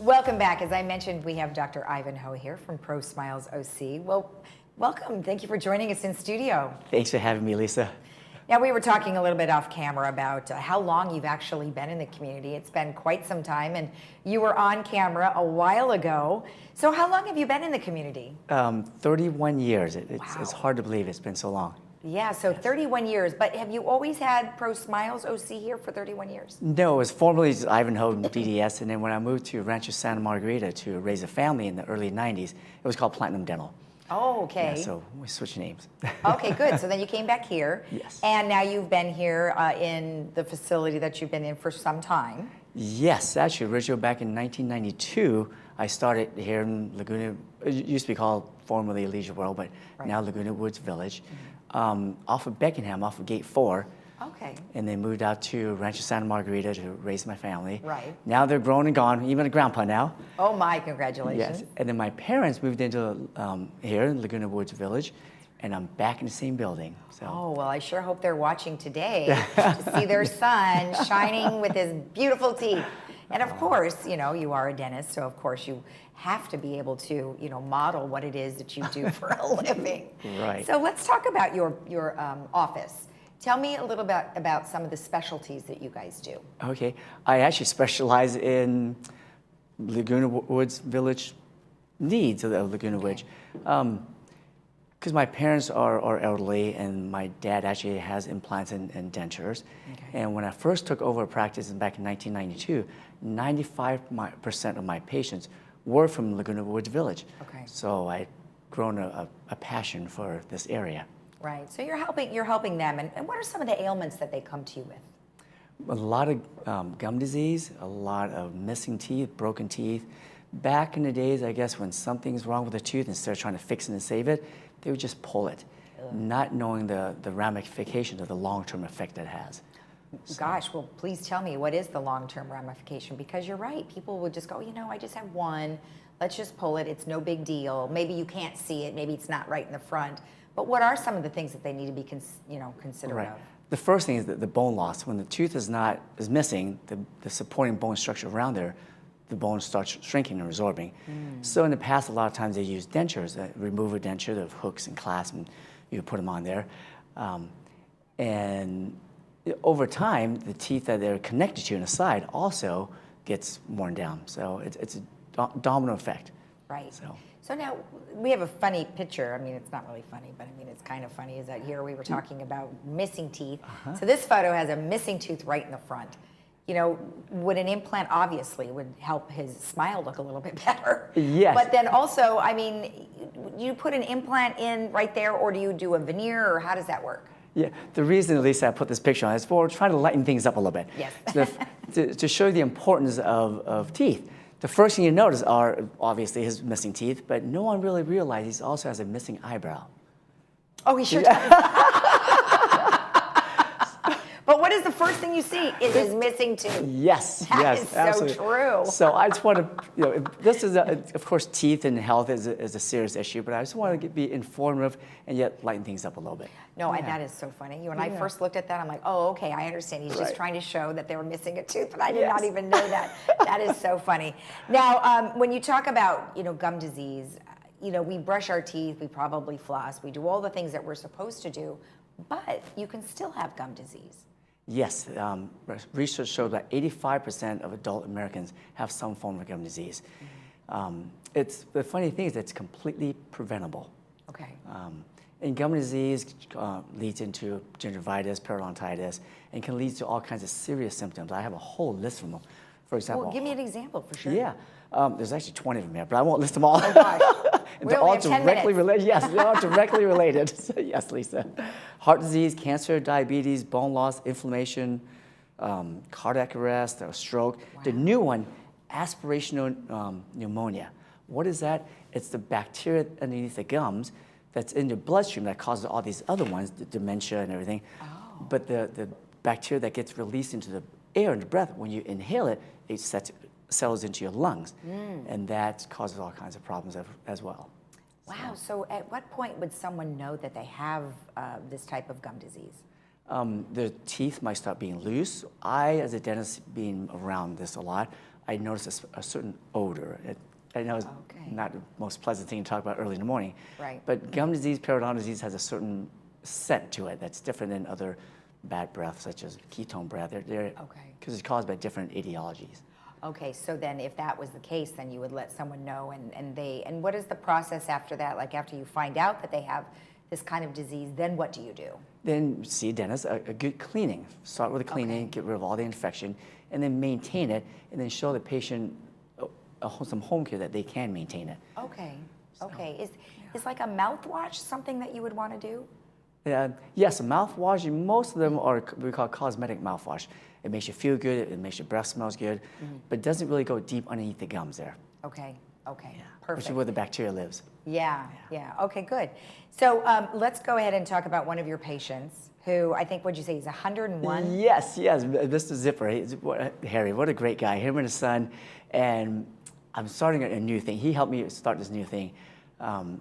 Welcome back. As I mentioned, we have Dr. Ivanhoe here from Pro Smiles OC. Well, welcome. Thank you for joining us in studio. Thanks for having me, Lisa. Now, we were talking a little bit off camera about how long you've actually been in the community. It's been quite some time, and you were on camera a while ago. So how long have you been in the community? 31 years. It's Wow. hard to believe it's been so long. Yeah, so 31 years. But have you always had Pro Smiles OC here for 31 years? No, it was formerly just Ivanhoe DDS, and then when I moved to Rancho Santa Margarita to raise a family in the early 90s, it was called Platinum Dental. Oh, okay. Yeah, so we switched names. Okay, good. So then you came back here. Yes. And now you've been here in the facility that you've been in for some time. Yes, actually, originally back in 1992, I started here in Laguna, it used to be called formerly Leisure World, but now Laguna Woods Village, off of Beckenham, off of Gate 4. Okay. And they moved out to Rancho Santa Margarita to raise my family. Right. Now they're grown and gone, even a grandpa now. Oh my, congratulations. Yes, and then my parents moved into here in Laguna Woods Village, and I'm back in the same building. So. Oh, well, I sure hope they're watching today to see their son shining with his beautiful teeth. And of course, you know, you are a dentist, so of course you have to be able to, you know, model what it is that you do for a living. Right. So let's talk about your office. Tell me a little bit about some of the specialties that you guys do. Okay, I actually specialize in Laguna Woods Village needs of Laguna Woods. Because my parents are elderly, and my dad actually has implants and dentures. Okay. And when I first took over practice back in 1992, 95% of my patients were from Laguna Woods Village. Okay. So I'd grown a passion for this area. Right. So you're helping them. And what are some of the ailments that they come to you with? A lot of gum disease, a lot of missing teeth, broken teeth. Back in the days, I guess, when something's wrong with a tooth, instead of trying to fix it and save it, they would just pull it, not knowing the ramifications of the long-term effect that has. Gosh, well, please tell me, what is the long-term ramification? Because you're right, people would just go, you know, I just have one, let's just pull it, it's no big deal. Maybe you can't see it, maybe it's not right in the front. But what are some of the things that they need to be considerate of? The first thing is the bone loss. When the tooth is missing, the supporting bone structure around there, the bone starts shrinking and resorbing. So in the past, a lot of times they use dentures, remove a denture, the hooks and clasps, and you put them on there. And over time, the teeth that they're connected to on the side also gets worn down. So it's a domino effect. Right. So now we have a funny picture. I mean, it's not really funny, but I mean, it's kind of funny. Is that here we were talking about missing teeth. So this photo has a missing tooth right in the front. You know, would an implant obviously would help his smile look a little bit better? Yes. But then also, I mean, you put an implant in right there, or do you do a veneer, or how does that work? Yeah, the reason, Lisa, I put this picture on is for trying to lighten things up a little bit. Yes. to show the importance of teeth. The first thing you notice are obviously his missing teeth, but no one really realizes he also has a missing eyebrow. Oh, he sure does. But what is the first thing you see? Is his missing tooth. Yes, That is absolutely. so true. So I just want to, you know, this is, of course, teeth and health is a serious issue, but I just want to be informative and yet lighten things up a little bit. No, that is so funny. When I first looked at that, I'm like, oh, okay, I understand. He's just trying to show that they were missing a tooth, but I did not even know that. That is so funny. Now, when you talk about, you know, gum disease, you know, we brush our teeth, we probably floss, we do all the things that we're supposed to do, but you can still have gum disease. Yes, research showed that 85% of adult Americans have some form of gum disease. It's the funny thing is it's completely preventable. Okay. And gum disease leads into gingivitis, periodontitis, and can lead to all kinds of serious symptoms. I have a whole list of them. For example, Well, give me an example for sure. Yeah, there's actually 20 of them here, but I won't list them all. Oh gosh. They're all directly related. Yes, they're all directly related. So, yes, Lisa. Heart disease, cancer, diabetes, bone loss, inflammation, cardiac arrest, or stroke. Wow. The new one, aspirational pneumonia. What is that? It's the bacteria underneath the gums that's in your bloodstream that causes all these other ones, the dementia and everything. Oh. But the bacteria that gets released into the air and the breath, when you inhale it, it settles into your lungs. And that causes all kinds of problems as well. Wow, so at what point would someone know that they have this type of gum disease? Their teeth might start being loose. I, as a dentist, being around this a lot, I noticed a certain odor. I know it's not the most pleasant thing to talk about early in the morning, right? But gum disease, periodontal disease has a certain scent to it that's different than other bad breath, such as ketone breath. They're because it's caused by different etiologies. Okay, so then if that was the case, then you would let someone know, and what is the process after that? Like after you find out that they have this kind of disease, then what do you do? Then see a dentist, a good cleaning. Start with a cleaning, get rid of all the infection, and then maintain it, and then show the patient some home care that they can maintain it. Okay, okay. Is like a mouthwash something that you would want to do? Yes, mouthwash, most of them are what we call cosmetic mouthwash. It makes you feel good, it makes your breath smells good, but it doesn't really go deep underneath the gums there. Okay, okay, Perfect. Which is where the bacteria lives. Yeah. Okay, good. So let's go ahead and talk about one of your patients who I think, what'd you say, he's 101? Yes, Mr. Zipper. Harry, what a great guy, him and his son. And I'm starting a new thing. He helped me start this new thing.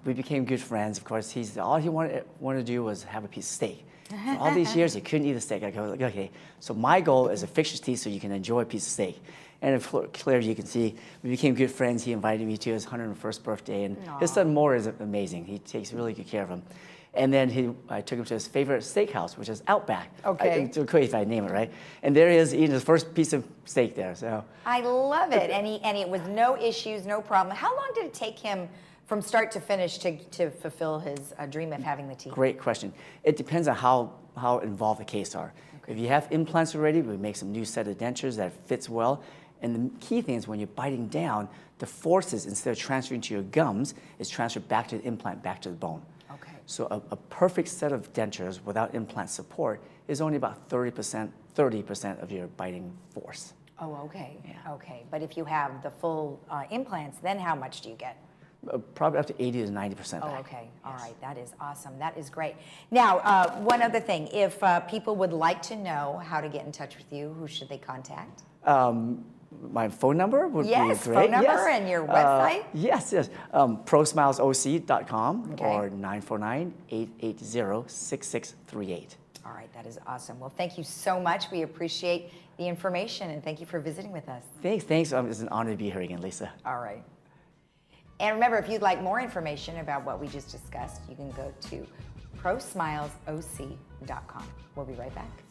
We became good friends. Of course, all he wanted to do was have a piece of steak. For all these years, he couldn't eat a steak. I go, okay, so my goal is to fix your teeth so you can enjoy a piece of steak. And clearly, you can see, we became good friends. He invited me to his 101st birthday, and his son Moore is amazing. He takes really good care of him. And then I took him to his favorite steakhouse, which is Outback. Okay. It's okay if I name it, right? And there he is eating his first piece of steak there. So I love it, and it was no issues, no problem. How long did it take him from start to finish to fulfill his dream of having the teeth? Great question. It depends on how involved the case are. Okay. If you have implants already, we make some new set of dentures that fits well. And the key thing is when you're biting down, the forces, instead of transferring to your gums, is transferred back to the implant, back to the bone. Okay. So a perfect set of dentures without implant support is only about 30% of your biting force. Oh, okay. Yeah. Okay. But if you have the full implants, then how much do you get? Probably up to 80 to 90% back. Oh, okay. All right. That is awesome. That is great. Now, one other thing. If people would like to know how to get in touch with you, who should they contact? My phone number would be great. Phone number and your website? Yes. ProSmilesOC.com or 949-880-6638. All right, that is awesome. Well, thank you so much. We appreciate the information, and thank you for visiting with us. Thanks. It's an honor to be here again, Lisa. All right. And remember, if you'd like more information about what we just discussed, you can go to ProSmilesOC.com. We'll be right back.